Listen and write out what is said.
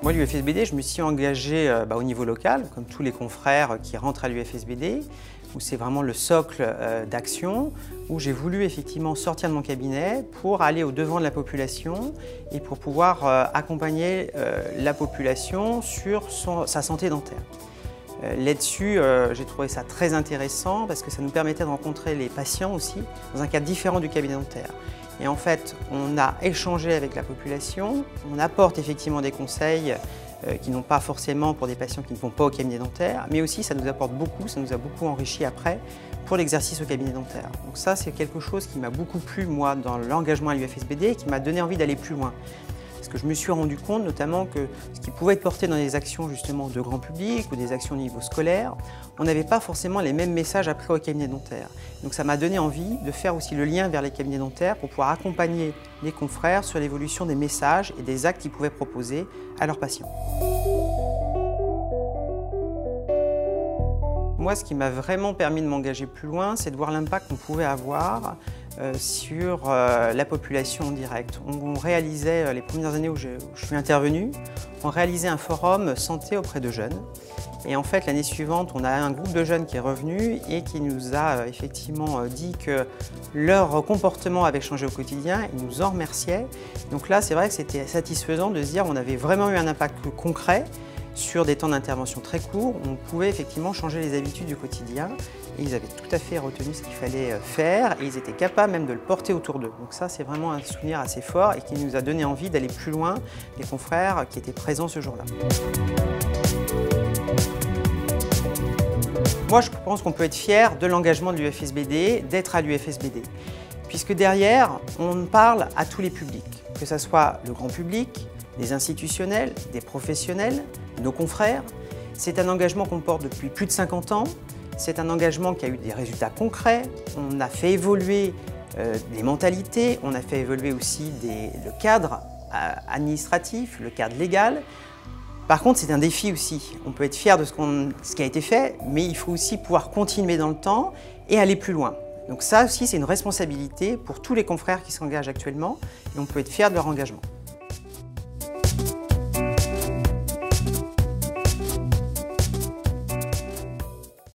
Moi, l'UFSBD, je me suis engagé au niveau local, comme tous les confrères qui rentrent à l'UFSBD, où c'est vraiment le socle d'action, où j'ai voulu effectivement sortir de mon cabinet pour aller au-devant de la population et pour pouvoir accompagner la population sur sa santé dentaire. Là-dessus, j'ai trouvé ça très intéressant parce que ça nous permettait de rencontrer les patients aussi dans un cadre différent du cabinet dentaire. Et en fait, on a échangé avec la population, on apporte effectivement des conseils qui n'ont pas forcément pour des patients qui ne vont pas au cabinet dentaire, mais aussi ça nous apporte beaucoup, ça nous a beaucoup enrichi après pour l'exercice au cabinet dentaire. Donc ça, c'est quelque chose qui m'a beaucoup plu, moi, dans l'engagement à l'UFSBD et qui m'a donné envie d'aller plus loin. Parce que je me suis rendu compte notamment que ce qui pouvait être porté dans des actions justement de grand public ou des actions au niveau scolaire, on n'avait pas forcément les mêmes messages après au cabinet dentaire. Donc ça m'a donné envie de faire aussi le lien vers les cabinets dentaires pour pouvoir accompagner les confrères sur l'évolution des messages et des actes qu'ils pouvaient proposer à leurs patients. Moi, ce qui m'a vraiment permis de m'engager plus loin, c'est de voir l'impact qu'on pouvait avoir sur la population en direct. On réalisait, les premières années où je suis intervenu, on réalisait un forum santé auprès de jeunes. Et en fait, l'année suivante, on a un groupe de jeunes qui est revenu et qui nous a effectivement dit que leur comportement avait changé au quotidien. Ils nous en remerciaient. Donc là, c'est vrai que c'était satisfaisant de se dire qu'on avait vraiment eu un impact concret sur des temps d'intervention très courts. On pouvait effectivement changer les habitudes du quotidien. Et ils avaient tout à fait retenu ce qu'il fallait faire et ils étaient capables même de le porter autour d'eux. Donc ça, c'est vraiment un souvenir assez fort et qui nous a donné envie d'aller plus loin, les confrères qui étaient présents ce jour-là. Moi, je pense qu'on peut être fier de l'engagement de l'UFSBD, d'être à l'UFSBD, puisque derrière, on parle à tous les publics, que ce soit le grand public, des institutionnels, des professionnels, nos confrères. C'est un engagement qu'on porte depuis plus de 50 ans. C'est un engagement qui a eu des résultats concrets. On a fait évoluer des mentalités, on a fait évoluer aussi le cadre administratif, le cadre légal. Par contre, c'est un défi aussi. On peut être fier de ce qui a été fait, mais il faut aussi pouvoir continuer dans le temps et aller plus loin. Donc ça aussi, c'est une responsabilité pour tous les confrères qui s'engagent actuellement et on peut être fier de leur engagement.